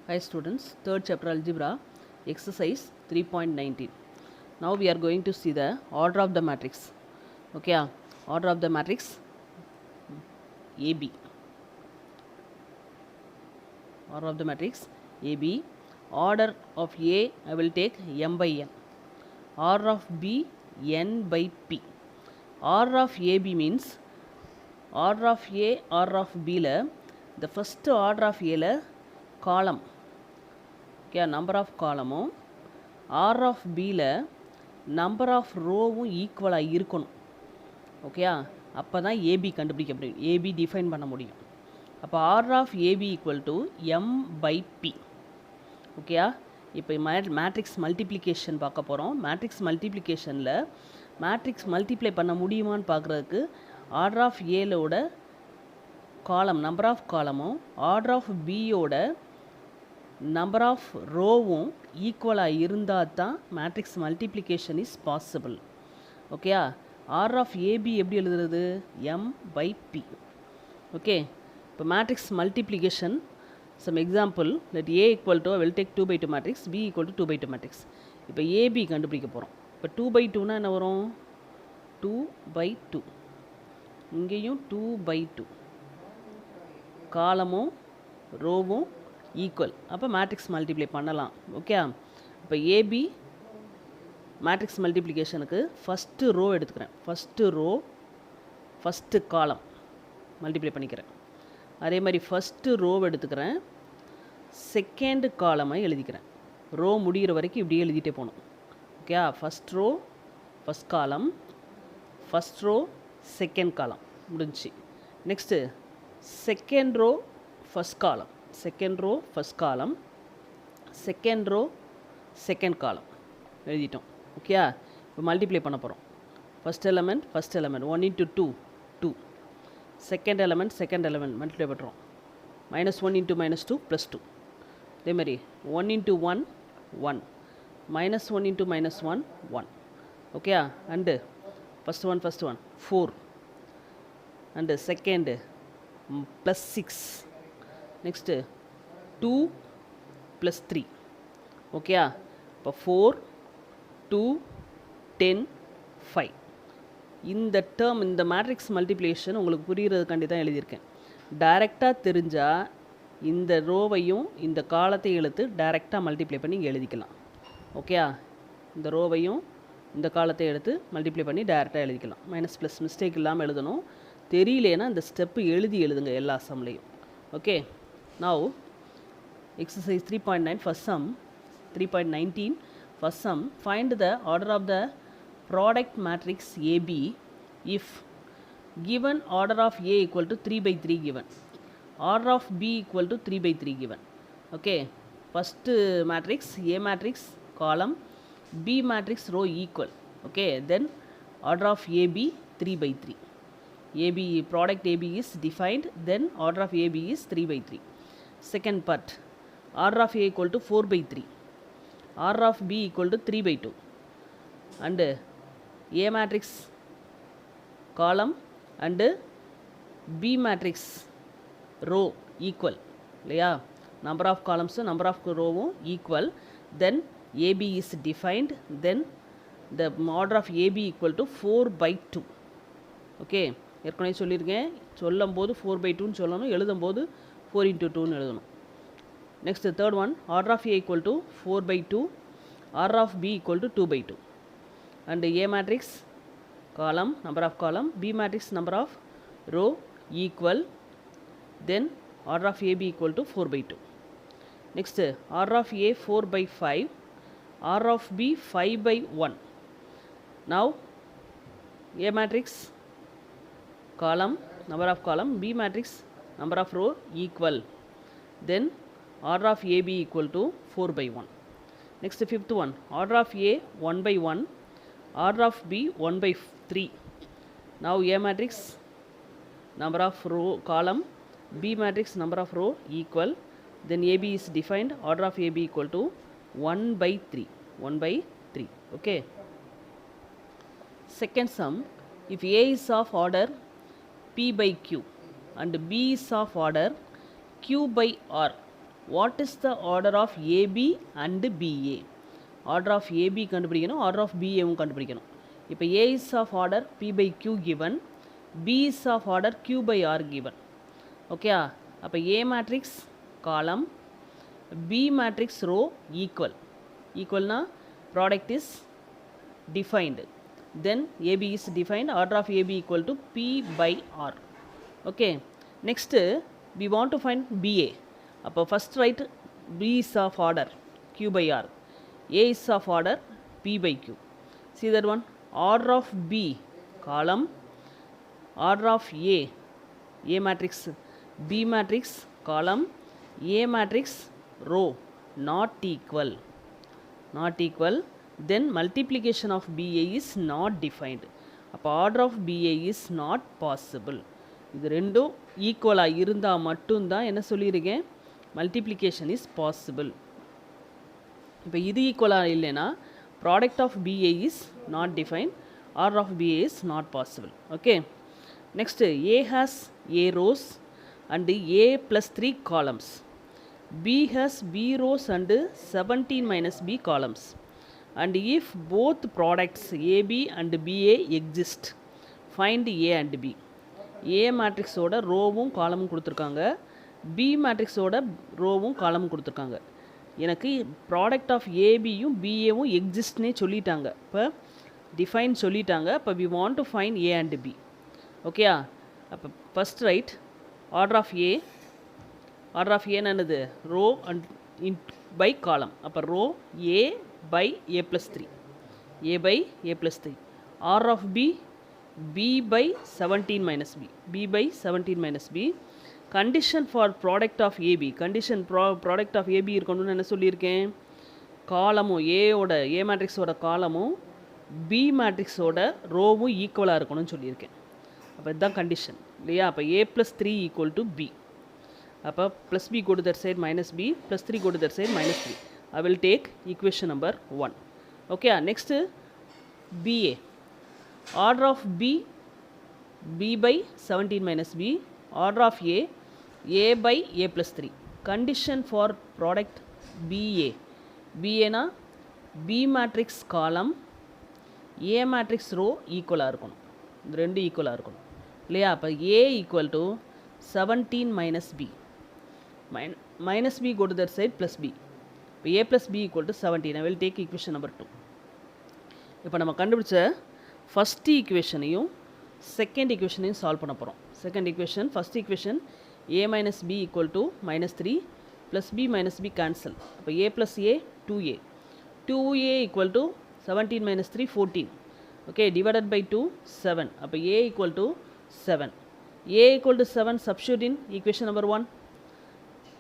Hi students, third chapter algebra, exercise 3.19. Now we are going to see the order of the matrix. Okay, order of the matrix AB. Order of the matrix AB. Order of A I will take m by n. Order of B n by p. Order of AB means order of A, order of B la the first order of A la column. Okay, number of column R of பியில் number of ரோவும் ஈக்குவலாக இருக்கணும். ஓகேயா, அப்போ தான் AB கண்டுபிடிக்க முடியும், AB define பண்ண முடியும். அப்போ R of AB equal to M by P. ஓகேயா, இப்போ மேட்ரிக்ஸ் மல்டிப்ளிகேஷன் பார்க்க போகிறோம். மேட்ரிக்ஸ் மல்டிப்ளிகேஷனில் மேட்ரிக்ஸ் மல்டிப்ளை பண்ண முடியுமான்னு பார்க்குறதுக்கு ஆர்டர் ஆஃப் ஏலோட காலம் நம்பர் ஆஃப் காலமும் ஆர்டர் ஆஃப் பியோட நம்பர் ஆஃப் ரோவும் ஈக்குவலாக இருந்தால் தான் மேட்ரிக்ஸ் மல்டிப்ளிகேஷன் இஸ் பாசிபிள். ஓகேயா, ஆர் ஆஃப் ஏபி எப்படி எழுதுறது? M by P. ஓகே, இப்போ matrix multiplication some example let A equal to will take 2/2 matrix, B equal to 2/2 matrix. இப்போ ஏபி கண்டுபிடிக்க போகிறோம். இப்போ 2/2னா என்ன வரும்? 2/2. இங்கேயும் 2/2. காலமும் ரோவும் ஈக்குவல், அப்போ மேட்ரிக்ஸ் மல்டிப்ளை பண்ணலாம். ஓகே, இப்போ ஏபி மேட்ரிக்ஸ் மல்டிப்ளிகேஷனுக்கு ஃபஸ்ட்டு ரோ எடுத்துக்கிறேன். First row first column multiply பண்ணிக்கிறேன். அதே மாதிரி ஃபஸ்ட்டு ரோவை எடுத்துக்கிறேன், செகண்ட் காலமை எழுதிக்கிறேன். ரோ முடிகிற வரைக்கும் இப்படியே எழுதிட்டே போகணும். Okay, first row first column, first row second column முடிஞ்சிச்சு. Next second row first column, second row first column, second row second column எழுதிட்டோம். ஓகே, இப்போ மல்டிப்ளை பண்ண போகிறோம். First element 1 × 2 2, second element multiply பண்ணுறோம். -1 × -2 +2. அதேமாதிரி 1 × 1 1, -1 × -1 1. Okay, and first one 4, and second +6. Next 2 + 3. Okay, இப்போ 4 2 10 5. இந்த term இந்த மேட்ரிக்ஸ் மல்டிப்ளிகேஷன் உங்களுக்கு புரிகிறதுக்காண்டி தான் எழுதியிருக்கேன். டைரெக்டாக தெரிஞ்சால் இந்த ரோவையும் இந்த காலத்தையும் எழுத்து டைரெக்டாக மல்டிப்ளை பண்ணி இங்கே எழுதிக்கலாம். ஓகே, இந்த ரோவையும் இந்த காலத்தை எடுத்து மல்டிப்ளை பண்ணி டைரெக்டாக எழுதிக்கலாம். மைனஸ் ப்ளஸ் மிஸ்டேக் இல்லாமல் எழுதணும். தெரியலேன்னா இந்த ஸ்டெப்பு எழுதுங்க எல்லா சம்லையும். Okay, now exercise 3.9 first sum 3.19 first sum, find the order of the product matrix AB if given order of A equal to 3/3 given, order of B equal to 3/3 given. Okay, first matrix A matrix column, B matrix row equal. Okay, then order of AB 3/3. AB product AB is defined, then order of AB is 3/3. Second part, order of A equal to 4/3, order of B equal to 3/2, and A matrix column and B matrix row equal. இல்லையா, number of columns number of row equal, then AB is defined, then the order of AB equal to 4/2. Okay, ஏற்கனவே சொல்லியிருக்கேன், சொல்லும்போது 4/2ன்னு சொல்லணும், எழுதும்போது 4 × 2ன்னு எழுதணும். Next third one, order of A equal to 4/2, order of B equal to 2/2, and A matrix column number of column, B matrix number of row equal, then order of AB equal to 4/2. Next order of A 4/5, order of B 5/1. Now A matrix column number of column, B matrix number of row equal, then order of AB equal to 4/1. Next fifth one, order of A 1/1, order of B 1/3. Now A matrix number of row column, B matrix number of row equal, then AB is defined, order of AB equal to 1/3 1/3. Okay, second sum, if A is of order P by Q and B is of order Q by R, what is the order of AB and BA? Order of AB கண்டுபிடிக்கணும், order of பிஏவும் கண்டுபிடிக்கணும். இப்போ A is of order B by Q given, B is of order Q by R given. Okay, அப்போ A matrix column, B matrix row equal. ஈக்குவல்னா product is defined, then AB is defined, order of AB equal to P by R. Okay, next we want to find BA. அப்போ first write B is of order Q by R, A is of order P by Q. See that one, order of B column, order of A matrix, B matrix column, A matrix row not equal, then multiplication of BA is not defined. அப்போ order of BA is not possible. இது ரெண்டும் ஈக்குவலாக இருந்தால் மட்டும்தான் என்ன சொல்லியிருக்கேன், multiplication is possible. இப்போ இது ஈக்குவலாக இல்லைன்னா product of BA is not defined, order of BA is not possible. Okay, next A has A rows and A plus 3 columns, B has B rows and 17 minus B columns. And if both products AB and BA exist, find A and B. A மேட்ரிக்ஸோட ரோவும் காலமும் கொடுத்துருக்காங்க, B மேட்ரிக்ஸோட ரோவும் காலமும் கொடுத்துருக்காங்க. எனக்கு product of ஏபியும் பிஏவும் எக்ஸிஸ்ட்னே சொல்லிட்டாங்க, இப்போ define சொல்லிட்டாங்க. இப்போ we want to find A and B. Okay, அப்போ first right order of A. Order of ஏன்னு என்னது, row and in by column. அப்போ row A by A plus 3, A by A plus 3. R of B, B by 17 minus B, B by 17 minus B. Condition for product of AB, condition product of AB இருக்கணும்னு என்ன சொல்லியிருக்கேன், காலமும் ஏயோட ஏ மேட்ரிக்ஸோட காலமும் B மேட்ரிக்ஸோட ரோவும் ஈக்குவலாக இருக்கணும்னு சொல்லியிருக்கேன். அப்போ இதுதான் கண்டிஷன் இல்லையா. அப்போ A plus 3 equal to B. அப்போ plus B go to that side, minus B plus 3 go to that side, minus 3. I will take equation number 1. Okay, next BA. Order of B, B by 17 minus B. Order of A by A plus 3. Condition for product BA. BA na B matrix column, A matrix row equal இருக்கணும். இது ரெண்டு ஈக்குவலாக இருக்கணும் இல்லையா. அப்போ A equal to 17 minus B. Minus B go to that side, plus B. இப்போ A plus B equal to 17. I will take equation number 2. இப்போ நம்ம கண்டுபிடிச்ச ஃபஸ்ட் ஈக்குவேஷனையும் செகண்ட் ஈக்குவேஷனையும் சால்வ் பண்ண போகிறோம். Second equation, first equation A minus B equal to minus 3 plus B minus B cancel. அப்போ A plus A 2A. 2A equal to 17 minus 3 14. Okay, divided by 2 7. அப்போ A equal to 7. A equal to 7 substitute in equation number 1.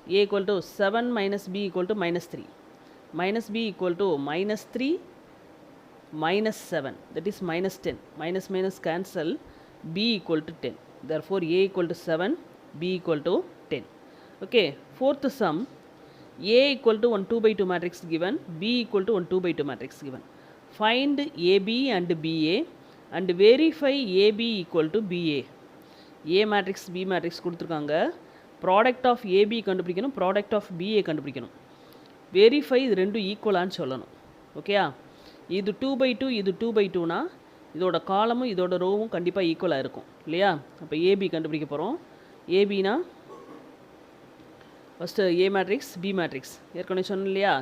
A equal to 7 minus B equal to minus 3. Minus B equal to minus 3 minus 7, that is minus 10. Minus minus cancel, B equal to 10. Therefore, A equal to 7, B equal to 10. Okay, fourth sum, A equal to 1 2 by 2 matrix given, B equal to 1 2 by 2 matrix given. Find AB and BA and verify AB equal to BA. A matrix B matrix கொடுத்துருக்காங்க, product of AB கண்டுபிடிக்கணும், product of BA கண்டுபிடிக்கணும். Verify இது ரெண்டும் ஈக்குவலான்னு சொல்லணும். ஓகேயா, இது 2 by 2, இது 2 by 2னா இதோட காலமும் இதோட ரோவும் கண்டிப்பாக ஈக்குவலாக இருக்கும் இல்லையா. அப்போ ஏபி கண்டுபிடிக்க போகிறோம். ஏபினா first A matrix B matrix ஏற்கனவே சொன்னேன் இல்லையா.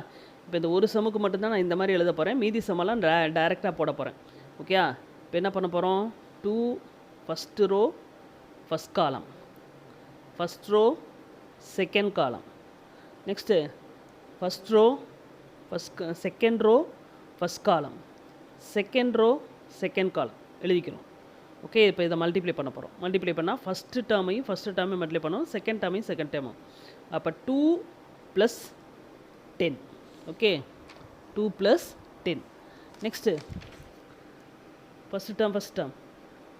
இப்போ இந்த ஒரு சமுக்கு மட்டும்தான் நான் இந்த மாதிரி எழுத போகிறேன், மீதி சமெல்லாம் டைரெக்டாக போட போகிறேன். ஓகேயா, இப்போ என்ன பண்ண போகிறோம், 2 first row first column, first row second column, next first row second row first column, second row second column எழுதிக்கிறோம். ஓகே, இப்போ இதை மல்டிப்ளை பண்ண போகிறோம். மல்டிப்ளை பண்ணால் ஃபஸ்ட்டு டேர்மையும் மல்டிப்ளை பண்ணோம், செகண்ட் டேர்மையும் செகண்ட் டேர்மும். அப்போ 2 + 10. Okay, 2 + 10. Next first term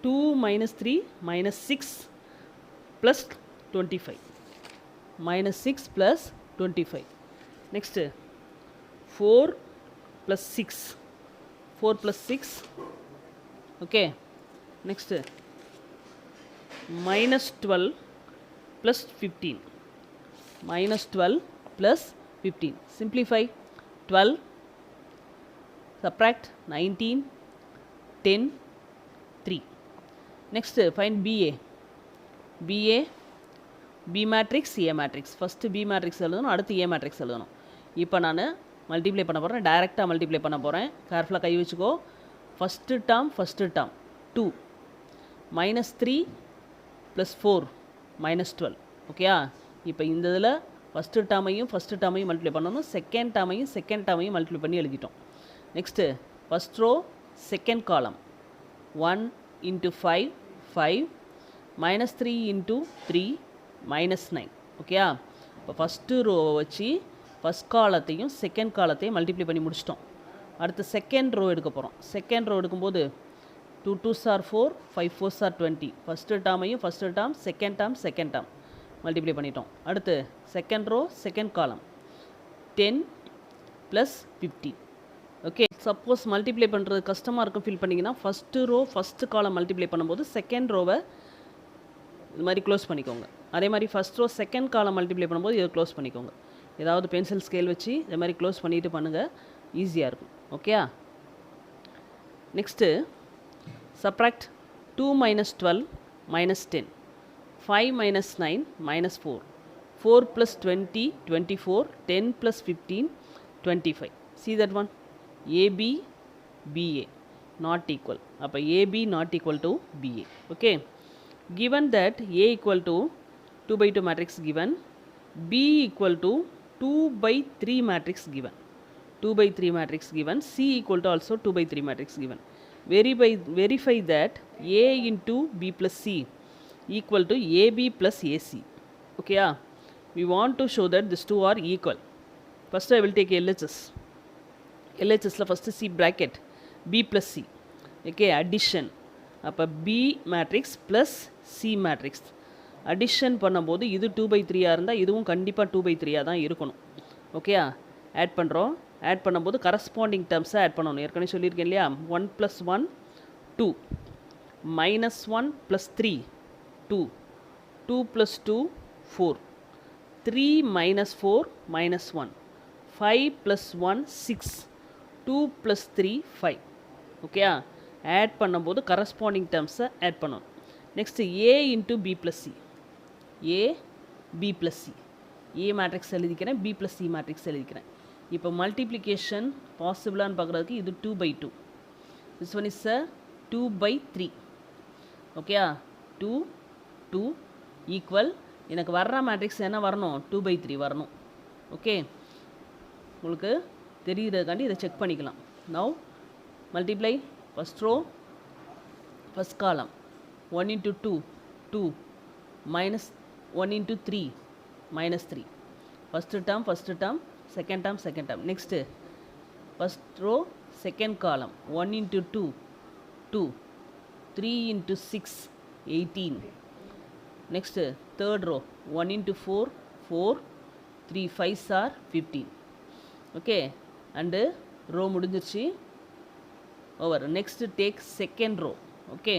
2 - 3 - 6 + 25. -6 + 25. Next 4 + 6. 4 + 6. Okay. Next -12 + 15. -12 plus 15. Simplify. 12 subtract 19 10 3. Next find BA. BA B matrix A matrix. First B matrix எழுதணும், அடுத்து A matrix எழுதணும். இப்போ நான் மல்டிப்ளை பண்ண போகிறேன், டைரெக்டாக மல்டிப்ளை பண்ண போகிறேன். கேர்ஃபுல்லாக கை வச்சுக்கோ. First term 2 -3 + 4 -12. ஓகேயா? இப்போ இந்த இதில் ஃபஸ்ட்டு டேர்மையும் மல்டிப்ளை பண்ணணும், செகண்ட் டேர்மையும் மல்டிப்ளை பண்ணி எழுதிட்டோம். Next first row second column 1 × 5 5 -3 × 3 -9. ஓகேயா? இப்போ ஃபஸ்ட்டு ரோவை வச்சு ஃபஸ்ட் காலத்தையும் செகண்ட் காலத்தையும் மல்டிப்ளை பண்ணி முடிச்சிட்டோம். அடுத்து செகண்ட் ரோ எடுக்க போகிறோம். செகண்ட் ரோ எடுக்கும்போது 2 2s are 4 5 4s are 20. First டேர்மையும் செகண்ட் டேர்ம் மல்டிப்ளை பண்ணிட்டோம். அடுத்து செகண்ட் ரோ செகண்ட் காலம் 10 + 15. ஓகே, சப்போஸ் மல்டிப்ளை பண்ணுறது கஷ்டமாக இருக்கும் ஃபீல் பண்ணிங்கன்னா first row first column multiply பண்ணும்போது செகண்ட் ரோவை இது மாதிரி க்ளோஸ் பண்ணிக்கோங்க. அதே மாதிரி first row second column multiply பண்ணும்போது இதை க்ளோஸ் பண்ணிக்கோங்க. ஏதாவது பென்சில் ஸ்கேல் வச்சு இதே மாதிரி க்ளோஸ் பண்ணிவிட்டு பண்ணுங்கள், ஈஸியாக இருக்கும். Okay, next subtract 2 - 12 -10 5 - 9 -4 4 + 20 24 10 + 15 25. See that one? AB BA not equal. அப்போ AB not equal to BA. Okay, given that A equal to 2/2 matrix given, B equal to 2/3 matrix given, 2/3 matrix given, C equal to also 2/3 matrix given. Verify that A into B plus C equal to AB plus AC. Okay, we want to show that these two are equal. First I will take LHS. LHS la first C bracket B plus C. Okay, addition. அப்போ B matrix plus C matrix addition பண்ணும்போது இது 2/3 இருந்தால் இதுவும் கண்டிப்பாக 2/3 தான் இருக்கணும். Okay, add பண்ணுறோம். Add பண்ணும்போது கரஸ்பாண்டிங் டேர்ம்ஸை ஆட் பண்ணணும். ஏற்கனவே சொல்லியிருக்கேன் இல்லையா? 1 + 1 2 -1 + 3 2 2 + 2 4 3 - 4 -1 5 + 1 6 2 + 3 5. ஓகே, ஆட் பண்ணும்போது கரஸ்பாண்டிங் டேர்ம்ஸை ஆட் பண்ணணும். Next A × B + C. A B + C. A matrix எழுதிக்கிறேன், B + C மேட்ரிக்ஸ் எழுதிக்கிறேன். இப்போ மல்டிப்ளிகேஷன் பாசிபிளான்னு பார்க்குறதுக்கு இது 2/2. This one is 2/3. Okay, 2 2 equal எனக்கு வர்ற மேட்ரிக்ஸ் என்ன வரணும்? 2/3 வரணும். ஓகே, உங்களுக்கு தெரிகிறதுக்காண்டி இதை செக் பண்ணிக்கலாம். Now multiply first row first column 1 × 2 2 -1 × 3 -3. First term second term. Next first row second column 1 × 2 2 3 × 6 18. Next third row 1 × 4 4 3 5s are 15. Okay, and row முடிஞ்சிருச்சு, over. Next take second row. Okay,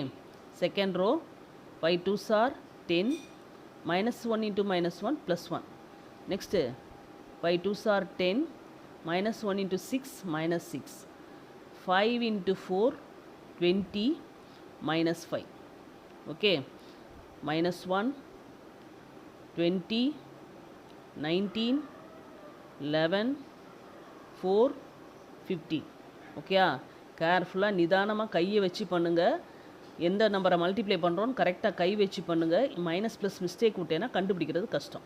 second row 5 2s are 10 -1 × -1 +1. Next 5 2s are 10 -1 × 6 -6 5 × 4 20 -5. Okay, -1 20 19 11 4 50. Okay, கேர்ஃபுல்லாக நிதானமாக கையை வச்சு பண்ணுங்கள். எந்த நம்பரை multiply பண்ணுறோன்னு கரெக்டாக கை வச்சு பண்ணுங்கள். மைனஸ் ப்ளஸ் மிஸ்டேக் விட்டேன்னா கண்டுபிடிக்கிறது கஷ்டம்.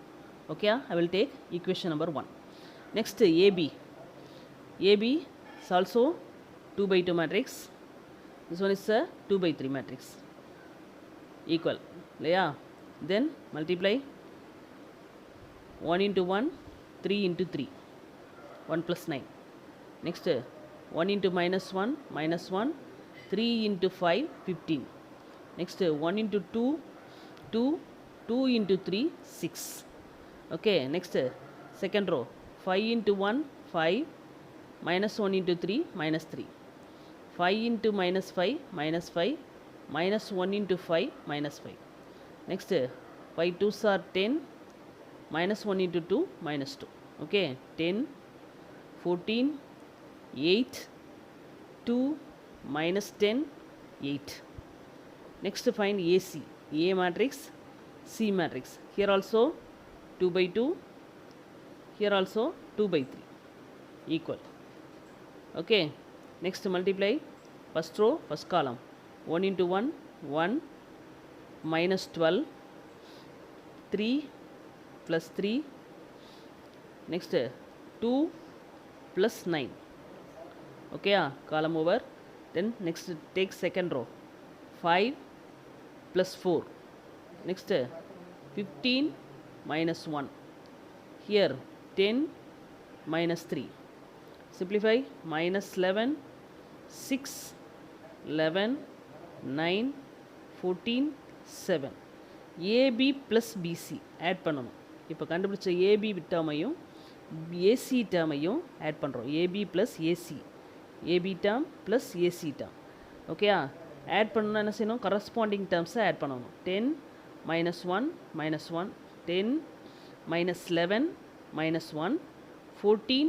Okay, I will take equation number 1. Next AB. AB is also 2/2 matrix. This one is a 2/3 matrix. Equal இல்லையா? Then multiply 1 × 1 3 × 3 1 + 9. Next 1 × -1 -1 3 × 5 15. Next 1 × 2 2 2 × 3 6. Okay, next second row 5 × 1 5 -1 × 3 -3 5 × -5 -5 -1 × 5 -5. Next 5 2s are 10 -1 × 2 -2. okay, 10, 14, 8, 2 minus 10, 8. Next find AC, A matrix, C matrix. Here also 2 by 2, here also 2 by 3, equal. Okay, next multiply first row, first column. 1 into 1, 1, minus 12, 3 plus 3, next 2 plus 9. Okay, column over. Then next take second row, 5 plus 4, next 15 minus 1, here 10 minus 3, simplify, minus 11, 6, 11, 9, 14, 7. AB plus BC add பண்ணணும். இப்போ கண்டுபிடிச்ச AB டேர்மையும் AC டேர்மையும் add பண்ணுறோம். AB plus AC, AB term plus AC term. ஓகேயா, add பண்ணணும்னா என்ன செய்யணும், corresponding டேர்ம்ஸை add பண்ணணும். 10 minus 1 minus 1, 10 minus 11 minus 1, 14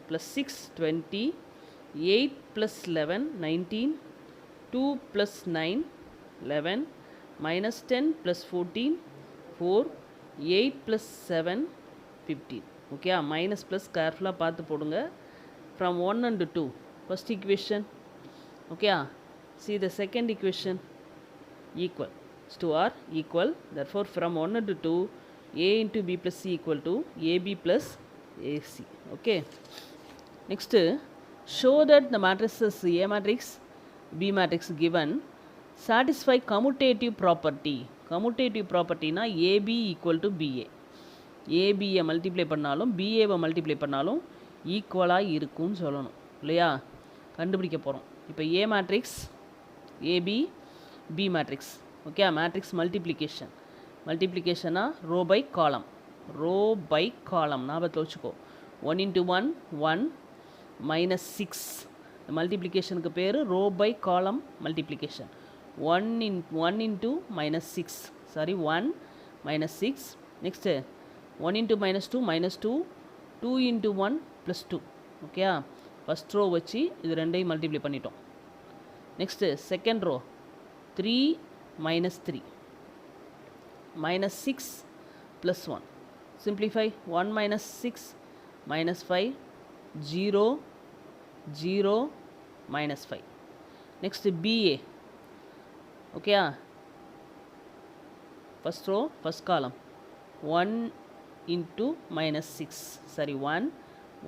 plus 6, 20, 8 plus 11, 19, 2 plus 9, 11, minus 10 plus 14, 4, 8 plus 7, 15. Okay, minus plus carefully பார்த்து போடுங்க. From 1 and 2, first equation. Okay, see the second equation, equal. 2 are equal. Therefore, from 1 and 2, A into B plus C equal to AB plus AC. Okay. Next, show that the matrices A matrix, B matrix given satisfy commutative property. Commutative property na AB equal to BA. AB multiply பண்ணாலும் BA multiply பண்ணாலும் ஈக்குவலாக இருக்கும்னு சொல்லணும் இல்லையா, கண்டுபிடிக்க போகிறோம். இப்போ A matrix, AB, B matrix. Okay, matrix multiplication. மல்டிப்ளிகேஷனா row by column, row by column ஞாபகத்தில் வச்சுக்கோ. 1 into 1, 1, minus 6. மல்டிப்ளிகேஷனுக்கு பேர் ரோ பை காலம் multiplication. 1 into minus 6, sorry 1 minus 6. Next 1 into minus 2, minus 2, 2 into 1 plus 2. Okay, first row வச்சு இது ரெண்டையும் multiply பண்ணிட்டோம். Next second row 3 minus 3, minus 6 plus 1. Simplify, 1 minus 6 minus 5, 0, 0, minus 5. Next BA. Okay, first row, first column. 1 into minus 6, sorry 1,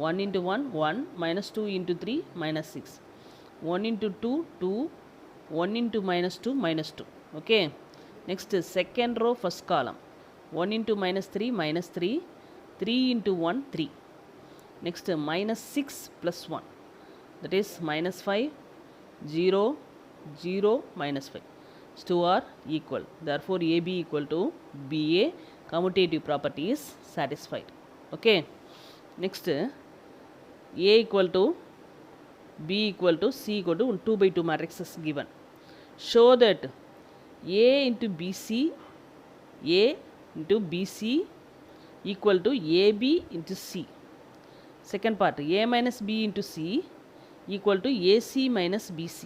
1 into 1, 1, minus 2 into 3, minus 6. 1 into 2, 2, 1 into minus 2, minus 2. Okay, next second row, first column. 1 into minus 3, minus 3, 3 into 1, 3. Next minus 6 plus 1, that is minus 5, 0, 0, minus 5. These two are equal. Therefore, AB equal to BA. Commutative property is satisfied. Okay, next A equal to B equal to C equal to 2 by 2 matrix is given. Show that A into BC, A into BC equal to AB into C. Second part, A minus B into C equal to AC minus BC.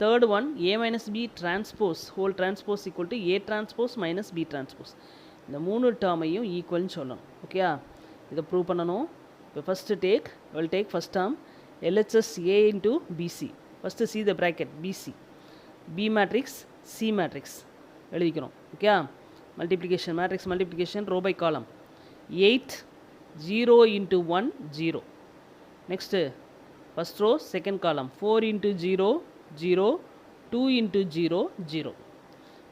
Third one, A minus B transpose, whole transpose equal to A transpose minus B transpose. இந்த மூணு டேர்மையும் ஈக்குவல்னு சொல்லணும். Okay, இதை prove பண்ணணும். இப்போ first will take first term LHS A into BC. First see the bracket BC. B matrix, C matrix எழுதிக்கிறோம். Okay, multiplication, matrix multiplication row by column. 8, 0 into 1, 0. Next first row, second column. 4 into 0, 0, 2 into 0, 0.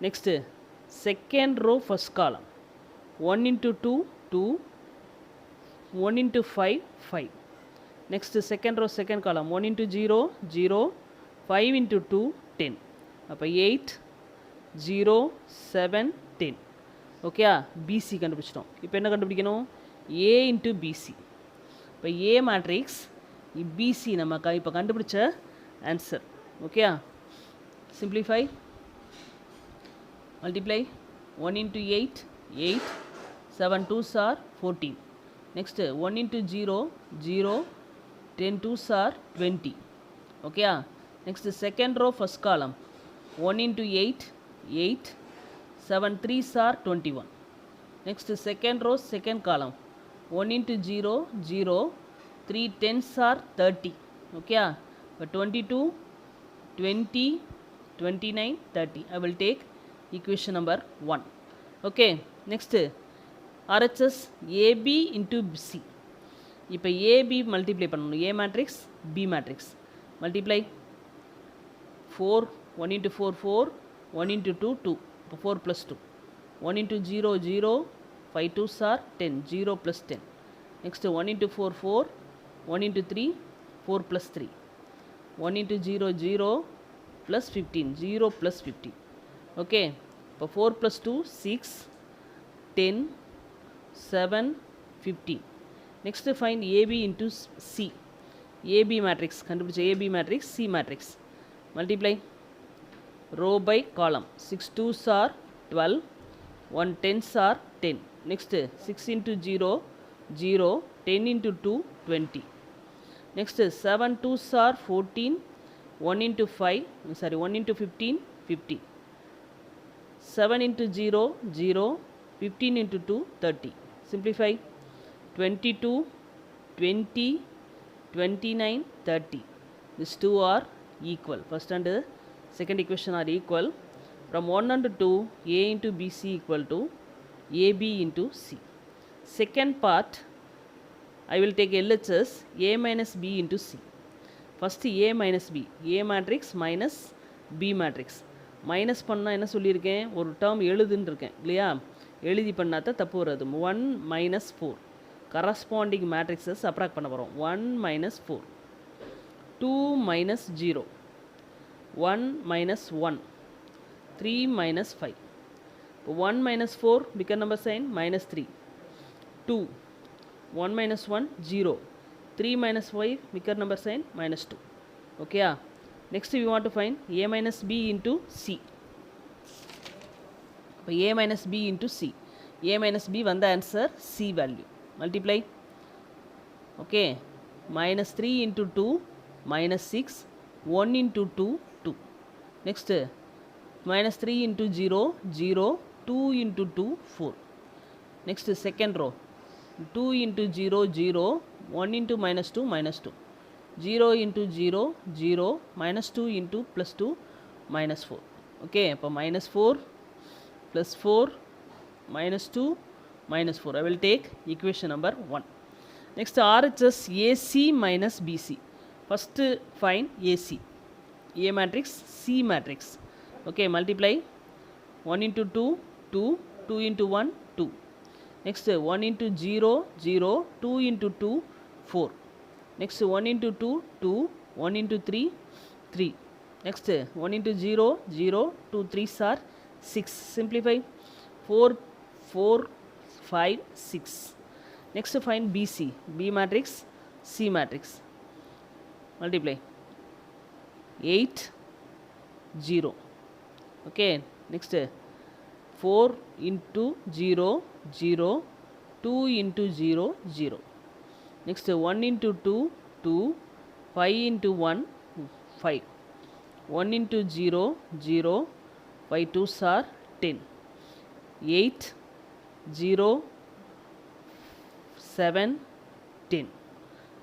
Next second row, first column. 1 into 2, 2, 1 into 5, 5. Next second row, second column. 1 into 0, 0, 5 into 2, 10. அப்போ 8, 0, 7, 10. Okay, PC கண்டுபிடிச்சிட்டோம். இப்போ என்ன கண்டுபிடிக்கணும், A into PC. இப்போ A matrix PC நம்ம இப்போ கண்டுபிடிச்ச answer. Okay, simplify, multiply. 1 into 8, 8, 7 2s are 14. next 1 into 0 0, 10 2s are 20. Okay, next second row first column 1 into 8 8, 7 3s are 21. next second row second column 1 into 0 0, 3 10s are 30. Okay, but 22 20 29 30. I will take equation number 1. Okay, next RHS AB into C. இப்போ AB multiply பண்ணணும், A matrix B matrix multiply 4 1 into 4 4, 1 into 2 2, இப்போ 4 plus 2, 1 into 0 0, 5 2s are 10, 0 plus 10. next 1 into 4 4, 1 into 3 4 plus 3, 1 into 0 0 plus 15, 0 plus 15. okay, இப்போ 4 plus 2 6, 10 7 15. next find AB into C. AB matrix கண்டுபிடிச்ச AB matrix C matrix multiply row by column 6 2s are 12, 1 10s are 10. next 6 into 0 0, 10 into 2 20. next 7 2s are 14, 1 into 5 sorry 1 into 15 50. 7 into 0 0, 15 into 2 30. simplify 22 20 29 30. these two are equal. first and second equation are equal. from 1 and 2 A into BC equal to AB into C. second part I will take LHS A minus B into C. first A minus B, A matrix minus B matrix. Minus பண்ணால் என்ன சொல்லியிருக்கேன், ஒரு term எழுதுன்னு இருக்கேன் இல்லையா, எழுதி பண்ணாதான் தப்பு வராது. 1 minus 4 கரஸ்பாண்டிங் மேட்ரிக்ஸை சப்ராக்ட் பண்ண போகிறோம். 1 minus 4, 2 minus 0, 1 minus 1, 3 minus 5. இப்போ 1 minus 4 bigger number sign minus 3, 2, 1 minus 1 0, 3 minus 5 bigger number sign minus 2. okay, next we want to find A minus B into C. இப்போ A minus B into C. A minus B வந்த answer C value. multiply okay, minus 3 into 2 minus 6, 1 into 2 2. next minus 3 into 0 0, 2 into 2 4. next second row 2 into 0 0, 1 into minus 2 minus 2, 0 into 0 0, minus 2 into plus 2 minus 4. okay, இப்போ minus 4 plus 4 minus 2 minus 4. I will take equation number 1. next RHS AC minus BC. first find AC, A matrix C matrix. okay, multiply 1 into 2 2, 2 into 1 2. next 1 into 0 0, 2 into 2 4. next 1 into 2 2, 1 into 3 3. next 1 into 0 0, 2 3s are 6. simplify 4 4 5 6. next find BC, B matrix C matrix. multiply 8 0. okay, next 4 into 0 0, 2 into 0 0. next 1 into 2 2, 5 into 1 5, 1 into 0 0, 5 2s are 10, 8 0 7 10.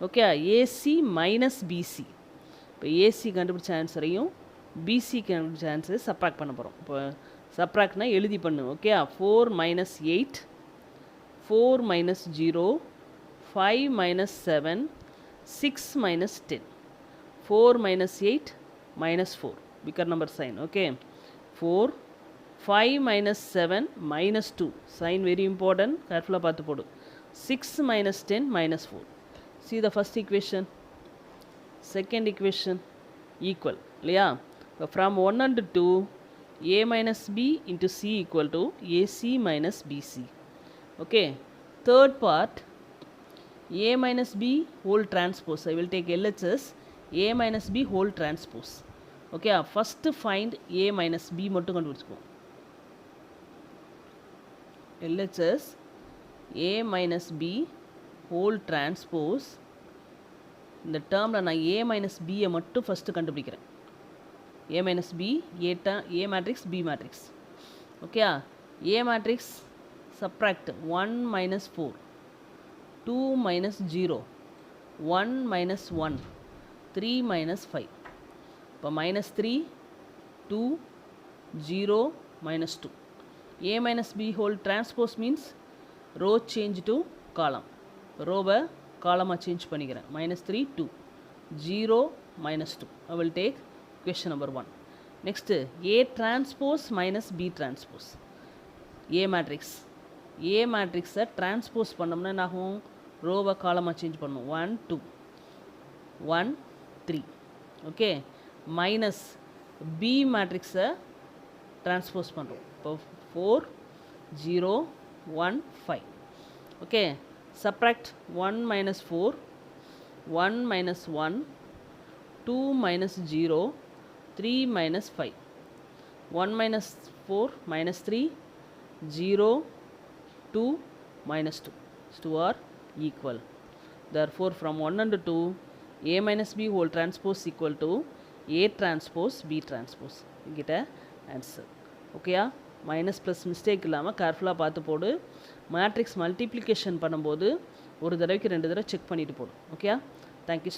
okay, AC minus BC. இப்போ AC கண்டுபிடிச்ச ஆன்சரையும் BC கண்டுபிடிச்ச ஆன்சரை subtract பண்ண போகிறோம். இப்போ சப்ராக்ட்னா எழுதி பண்ணு. Okay, 4 minus 8, 4 minus 0, 5 minus 7, 6 minus 10, 4 minus 8 minus 4 bigger number sign. okay, 4 5 minus 7 minus 2 sign very important, careful பார்த்து போடு. 6 minus 10 minus 4. see the first equation, second equation equal இல்லையா. from 1 and 2 A minus B into C equal to AC minus BC. okay, third part A minus B whole transpose. I will take LHS A minus B whole transpose. okay, first find A minus B மட்டும் கண்டுபிடிச்சுப்போம். LHS A minus B whole transpose இந்த டேர்மில் நான் A minus பியை மட்டும் first கண்டுபிடிக்கிறேன். A minus B, A matrix, B matrix. Okay, A matrix subtract 1 minus 4, 2 minus 0, 1 minus 1, 3 minus 5. இப்போ minus 3, 2, 0, minus 2. A minus B whole transpose means row change to column. Row column change பண்ணிக்கிறேன். minus 3, 2, 0, minus 2. I will take question number 1. Next, A transpose minus B transpose. A matrix. A matrix transpose பண்ணோம்னா என்னாகும்? row column change பண்ணும். 1, 2, 1, 3. Okay. Minus B matrix transpose பண்ணுறோம். இப்போ 4, 0, 1, 5. Okay, subtract 1 minus 4, 1 minus 1, 2 minus 0, 3 minus 5. 1 minus 4 minus 3, 0, 2, minus 2. 2 are equal. Therefore, from 1 and 2, A minus B whole transpose equal to A transpose B transpose. Get a answer. ஓகேயா, minus plus mistake இல்லாமல் கேர்ஃபுல்லாக பார்த்து போடு. Matrix multiplication பண்ணும்போது ஒரு தடவைக்கு 2 தடவை check பண்ணிவிட்டு போடு. ஓகேயா, தேங்க்யூ.